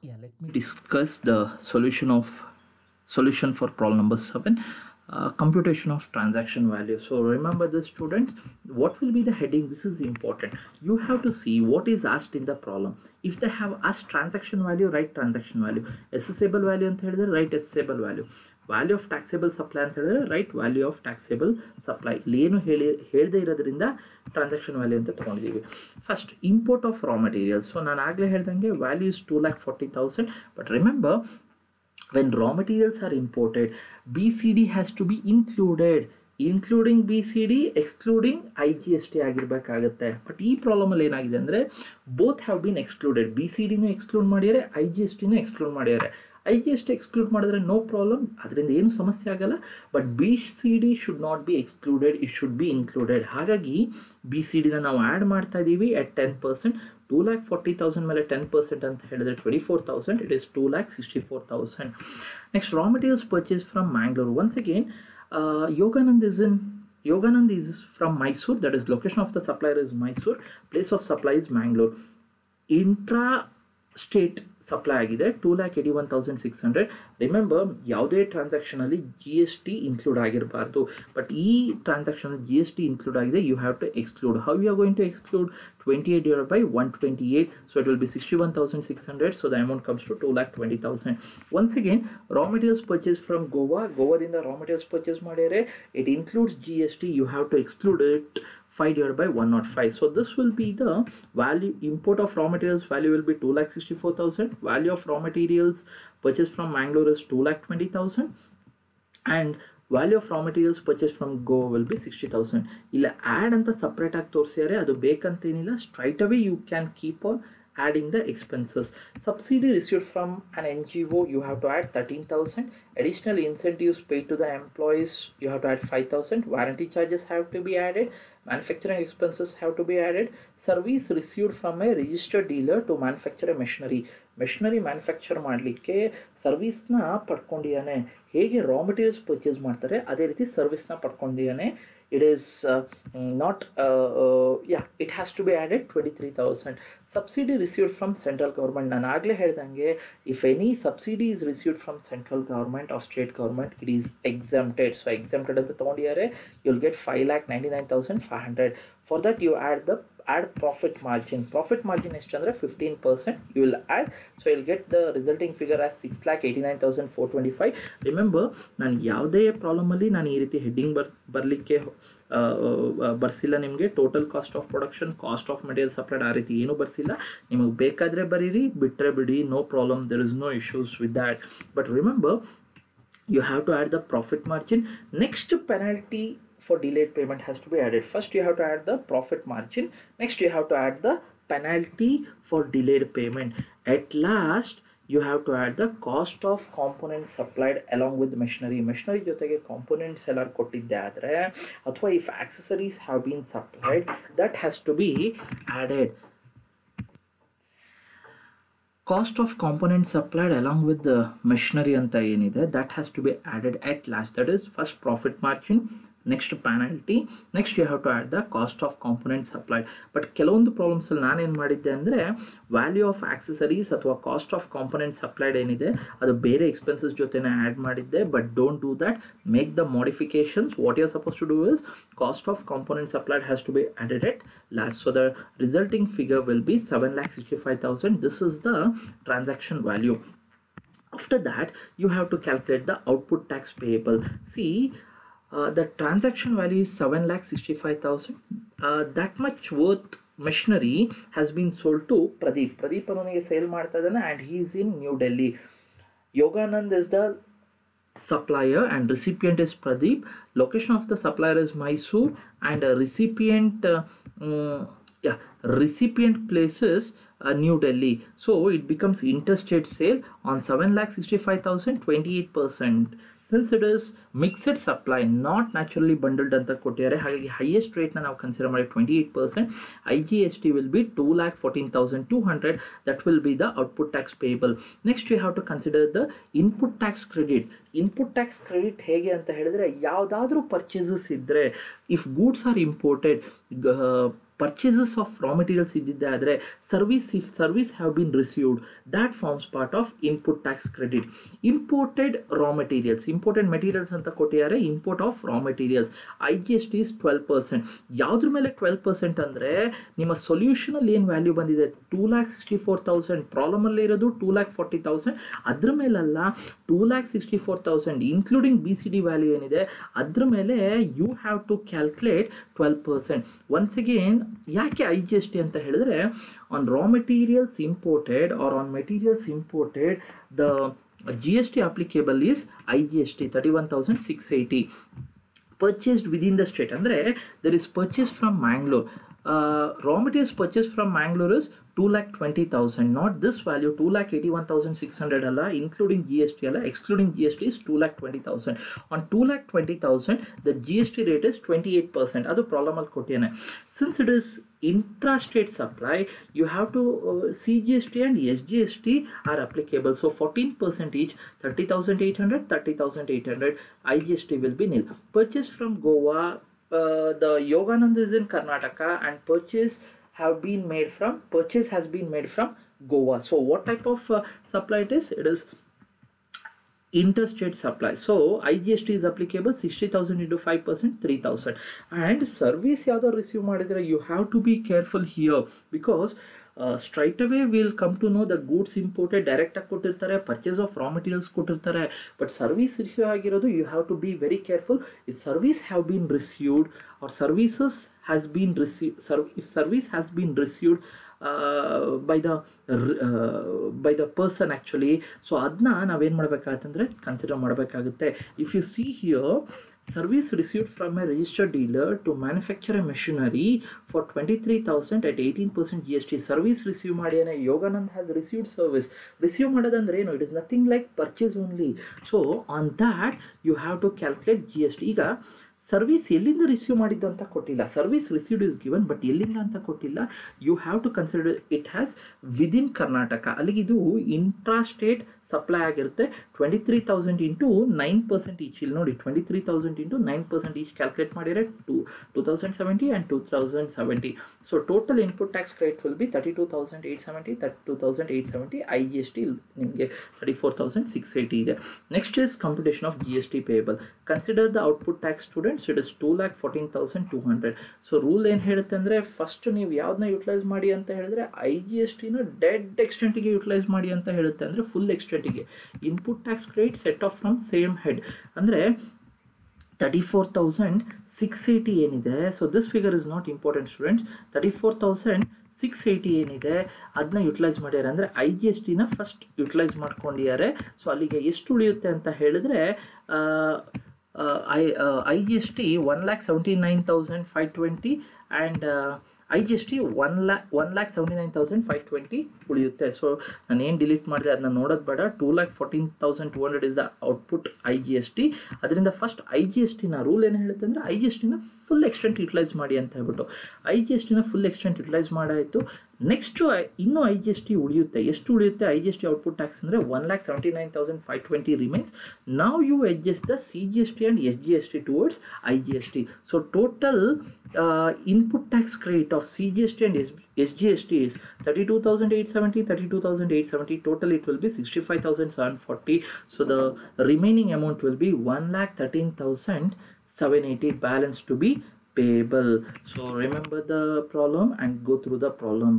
Yeah, let me discuss the solution for problem number 7, computation of transaction value. So remember this, students, what will be the heading? This is important. You have to see what is asked in the problem. If they have asked transaction value, write transaction value. Assessable value ಅಂತ ಹೇಳಿದ್ರೆ write assessable value. Value of taxable supply ಅಂತ ಹೇಳಿದ್ರೆ right value of taxable supply. ಇಲ್ಲಿ ಏನು ಹೇಳದೇ ಇರೋದ್ರಿಂದ transaction value ಅಂತ ತೊಗೊಂಡಿದ್ದೀವಿ. First import of raw materials. So ನಾನು ಆಗಲೇ ಹೇಳ್ದಂಗೆ value is 2,40,000. But remember, when raw materials are imported, BCD has to be included. Including BCD, excluding IGST ಆಗಿರಬೇಕಾಗುತ್ತೆ. ಬಟ್ ಈ ಪ್ರಾಬ್ಲಮಲ್ಲಿ ಏನಾಗಿದೆ ಅಂದರೆ ಬೋತ್ ಹ್ಯಾವ್ ಬೀನ್ ಎಕ್ಸ್ಕ್ಲೂಡೆಡ್. BCDನೂ ಎಕ್ಸ್ಕ್ಲೂಡ್ ಮಾಡಿದ್ದಾರೆ, IGSTನೂ ಎಕ್ಸ್ಕ್ಲೂಡ್ ಮಾಡಿದ್ದಾರೆ. IGST ಎಕ್ಸ್ಕ್ಲೂಡ್ ಮಾಡಿದ್ರೆ ನೋ ಪ್ರಾಬ್ಲಮ್, ಅದರಿಂದ ಏನು ಸಮಸ್ಯೆ ಆಗಲ್ಲ. But BCD should not be excluded, it should be included. ಹಾಗಾಗಿ BCDನ ನಾವು ಆ್ಯಡ್ ಮಾಡ್ತಾ ಇದ್ದೀವಿ at 10%. 2,40,000 ಮೇಲೆ 10% ಅಂತ ಹೇಳಿದ್ರೆ 24,000. It is 2,64,000. Next, raw materials purchased from Mangalore. Once again, Yoganand is from Mysore. That is, location of the supplier is Mysore. Place of supply is Mangalore. Intra-state supply ಆಗಿದೆ 2,81,600. Remember, ಯಾವುದೇ ಟ್ರಾನ್ಸಾಕ್ಷನಲ್ಲಿ GST include ಆಗಿರಬಾರ್ದು. But ಈ ಟ್ರಾನ್ಸಾಕ್ಷನಲ್ಲಿ GST include ಆಗಿದೆ. You have to exclude. How you are going to exclude? 28 divided by 128, so it will be 61,600. so the amount comes to 2,20,000. Once again, raw materials purchased from Goa-dinda raw materials purchase ಮಾಡಿದರೆ it includes GST. you have to exclude it 5 divided by 105. so this will be the value. Import of raw materials value will be 2,64,000. value of raw materials purchased from Mangalore is 2,20,000, and value of raw materials purchased from Goa will be 60,000. ಇಲ್ಲ add ಅಂತ separate ಆಗಿ ತೋರಿಸಿದರೆ ಅದು ಬೇಕಂತೇನಿಲ್ಲ. Straight away you can keep on adding the expenses. Subsidy received from an NGO, you have to add 13,000. Additional incentives paid to the employees, you have to add 5,000. Warranty charges have to be added. Manufacturing expenses have to be added. Service received from a registered dealer to manufacture a machinery manufacture ಮಾಡಲಿಕ್ಕೆ ಸರ್ವಿಸ್ನ ಪಡ್ಕೊಂಡಿದ್ದಾನೆ. ಹೇಗೆ raw materials purchase ಮಾಡ್ತಾರೆ ಅದೇ ರೀತಿ ಸರ್ವಿಸ್ನ ಪಡ್ಕೊಂಡಿದ್ದಾನೆ. it is not it has to be added 23,000. subsidy received from central government. ನಾನು ಆಗಲೇ ಹೇಳ್ದಂಗೆ, if any subsidy is received from central government or state government, it is exempted. so exempted ಅಂತ ತಗೊಂಡಿದ್ದಾರೆ. you'll get 5,99,500. for that you add profit margin. Profit margin ಎಷ್ಟು ಅಂದರೆ 15% you will add. so you'll get the resulting figure as 6,89,425. Remember, ನಾನು ಯಾವುದೇ ಪ್ರಾಬ್ಲಮಲ್ಲಿ ನಾನು ಈ ರೀತಿ heading ಬರಲಿಕ್ಕೆ ಬರ್ಸಿಲ್ಲ ನಿಮಗೆ. Total cost of production, cost of material separate ಆ ರೀತಿ ಏನೂ ಬರ್ಸಿಲ್ಲ. ನಿಮಗೆ ಬೇಕಾದರೆ ಬರೀರಿ, ಬಿಟ್ಟರೆ ಬಿಡಿ, no problem. there is no issues with that. but remember, you have to add the profit margin. next, penalty for delayed payment has to be added. first you have to add the profit margin, next you have to add the penalty for delayed payment. at last you have to add the cost of components supplied along with machinery ಜೊತೆಗೆ components ಎಲ್ಲ ಕೊಟ್ಟಿದ್ದೆ ಆದರೆ, ಅಥವಾ if accessories have been supplied, that has to be added. cost of components supplied along with the machinery ಅಂತ ಏನಿದೆ, that has to be added at last. that is, first profit margin, next penalty, next you have to add the cost of components supplied. but ಕೆಲವೊಂದು problems ಅಲ್ಲಿ ನಾನು ಏನು ಮಾಡಿದ್ದೆ ಅಂದರೆ value of accessories ಅಥವಾ cost of components supplied ಏನಿದೆ ಅದು ಬೇರೆ ಎಕ್ಸ್ಪೆನ್ಸಸ್ ಜೊತೆನೇ ಆ್ಯಡ್ ಮಾಡಿದ್ದೆ. But don't do that, make the modifications. What you are suppose to do is cost of component supplied has to be added at last. so the resulting figure will be 7,65,000. this is the transaction value. after that you have to calculate the output tax payable. see, the transaction value is 7,65,000. that much worth machinery has been sold to Pradeep ಅವನಿಗೆ sale ಮಾಡ್ತಾ ಇದ್ದಾನೆ, and he is in New Delhi. Yoganand is the supplier and recipient is Pradeep. location of the supplier is Mysore, and recipient place is New Delhi. so it becomes interstate sale on 7,65,000, 28%. since it is mixed supply, not naturally bundled ಅಂತ ಕೊಟ್ಟಿದ್ದಾರೆ, ಹಾಗಾಗಿ highest ರೇಟ್ನ ನಾವು consider ಮಾಡಿ 28%. IGST will be 2,14,200. that will be the output tax payable. next you have to consider the input tax credit. input tax credit ಹೇಗೆ ಅಂತ ಹೇಳಿದ್ರೆ, ಯಾವುದಾದ್ರೂ purchases ಇದ್ದರೆ, if goods are imported, purchases of raw materials ಇದ್ದಿದ್ದೆ ಆದರೆ if service have been received, that forms part of input tax credit. Imported raw materials ಅಂತ ಕೊಟ್ಟಿದ್ದಾರೆ, import of raw materials, IGST is 12%. ಯಾವ್ದ್ರ ಮೇಲೆ 12% ಅಂದರೆ ನಿಮ್ಮ ಸೊಲ್ಯೂಷನಲ್ಲಿ ಏನು ವ್ಯಾಲ್ಯೂ ಬಂದಿದೆ 2,64,000, ಪ್ರಾಬ್ಲಮಲ್ಲಿ ಇರೋದು 2,40,000, ಅದ್ರ ಮೇಲಲ್ಲ 2,64,000 ಇನ್ಕ್ಲೂಡಿಂಗ್ BCD ವ್ಯಾಲ್ಯೂ ಏನಿದೆ ಅದ್ರ ಮೇಲೆ you have to calculate 12%. Once again ಯಾಕೆ IGST ಅಂತ ಹೇಳಿದ್ರೆ on raw materials imported or on materials imported, the GST applicable is IGST 31,680. Purchased within the state ಅಂದ್ರೆ there is purchase from Mangalore. Raw materials purchased from Mangalore is 2,20,000, not this value 2,81,600 alla, including GST alla, excluding GST is 2,20,000. On 2,20,000 the GST rate is 28%. adu problem al kottiyane. Since it is intrastate supply, you have to CGST and SGST are applicable, so 14% each, 30,800, 30,800, IGST will be nil. Purchase from Goa, the Yogananda is in Karnataka and purchase has been made from Goa. So what type of supply it is? It is interstate supply. So IGST is applicable, 60,000 into 5%, 3,000. And service ಯಾವ್ದು receive ಮಾಡಿದ್ರೆ you have to be careful here, because straight away we'll come to know the goods imported direct ಆಗಿ ಕೊಟ್ಟಿರ್ತಾರೆ, purchase of raw materials ಕೊಟ್ಟಿರ್ತಾರೆ, but service receive ಆಗಿರೋದು you have to be very careful. If service have been received or service has been received by the person actually, so adna ನಾವೇನು ಮಾಡಬೇಕಾಗತ್ತಂದ್ರೆ consider ಮಾಡಬೇಕಾಗುತ್ತೆ. If you see here, service received from a registered dealer to manufacture a machinery for 23,000 at 18% GST. Service receive ಮಾಡಿಯಾನೆ, Yoganand has received service. Receive ಮಾಡೋದಂದ್ರೆ ಏನು? It is nothing like purchase only. So on that you have to calculate GST. ಈಗ service ಎಲ್ಲಿಂದ receive ಮಾಡಿದ್ದು ಅಂತ ಕೊಟ್ಟಿಲ್ಲ, service received is given, but ಎಲ್ಲಿಂದ ಅಂತ ಕೊಟ್ಟಿಲ್ಲ. You have to consider it has within Karnataka. ಅಲ್ಲಿಗೆ ಇದು ಇಂಟ್ರಾಸ್ಟೇಟ್ ಸಪ್ಲೈ ಆಗಿರುತ್ತೆ. 23,000 ಇಂಟು 9% ಈಚ್. ಇಲ್ಲಿ ನೋಡಿ 23,000 ಇಂಟು 9% ಈಚ್ ಕ್ಯಾಲ್ಕುಲೇಟ್ ಮಾಡಿದರೆ 2,070 and 2,070. So total input tax credit will be 32,870, 32,870. IGST ನಿಮಗೆ 34,680 ಇದೆ. Next is computation of GST payable. Consider the output tax students, it is 2,14,200. So rule ಏನು ಹೇಳುತ್ತೆ ಅಂದರೆ, ಫಸ್ಟ್ ನೀವು ಯಾವ್ದನ್ನ ಯುಟಿಲೈಸ್ ಮಾಡಿ ಅಂತ ಹೇಳಿದ್ರೆ IGSTನ ಡೆಡ್ ಎಕ್ಸ್ಟೆಂಟಿಗೆ ಯುಟಿಲೈಸ್ ಮಾಡಿ ಅಂತ ಹೇಳುತ್ತೆ, ಅಂದರೆ ಫುಲ್ ಎಕ್ಸ್ಟೆಂಟಿಗೆ. Input tax credit set off from same head ಅಂದರೆ 34,680 ಏನಿದೆ. So this figure is not important students. 34,680 ಏನಿದೆ ಅದನ್ನ ಯುಟಿಲೈಸ್ ಮಾಡ್ಯಾರೆ ಅಂದರೆ IGSTನ ಫಸ್ಟ್ ಯುಟಿಲೈಸ್ ಮಾಡ್ಕೊಂಡಿದ್ದಾರೆ. ಸೊ ಅಲ್ಲಿಗೆ ಎಷ್ಟು ಉಳಿಯುತ್ತೆ ಅಂತ ಹೇಳಿದ್ರೆ IGST 1,79,520 and IGST 1,79,520 ಉಳಿಯುತ್ತೆ. ಸೊ ನಾನು ಏನು ಡಿಲೀಟ್ ಮಾಡಿದೆ ಅದನ್ನ ನೋಡೋದು ಬೇಡ. 2,14,200 ಇಸ್ ದ ಔಟ್ಪುಟ್ IGST. ಅದರಿಂದ ಫಸ್ಟ್ IGSTನ ರೂಲ್ ಏನು ಹೇಳುತ್ತೆ ಅಂದರೆ IGSTನ ಫುಲ್ ಎಕ್ಸ್ಟೆಂಟ್ ಯುಟಿಲೈಸ್ ಮಾಡಿ ಅಂತ ಹೇಳ್ಬಿಟ್ಟು IGSTನ ಫುಲ್ ಎಕ್ಸ್ಟೆಂಟ್ ಯುಟಿಲೈಸ್ ಮಾಡಾಯಿತು. ನೆಕ್ಸ್ಟು ಇನ್ನೂ IGST ಉಳಿಯುತ್ತೆ. ಎಷ್ಟು ಉಳಿಯುತ್ತೆ IGST ಔಟ್ಪುಟ್ ಟ್ಯಾಕ್ಸ್ ಅಂದರೆ 1,79,520 ರಿಮೈನ್ಸ್. ನಾವು you adjust the CGST and SGST towards IGST. So total input tax credit of CGST and SGST is 32,870, 32,870. Total it will be 65,740. So the remaining amount will be 1,13,780 balance to be payable. So remember the problem and go through the problem.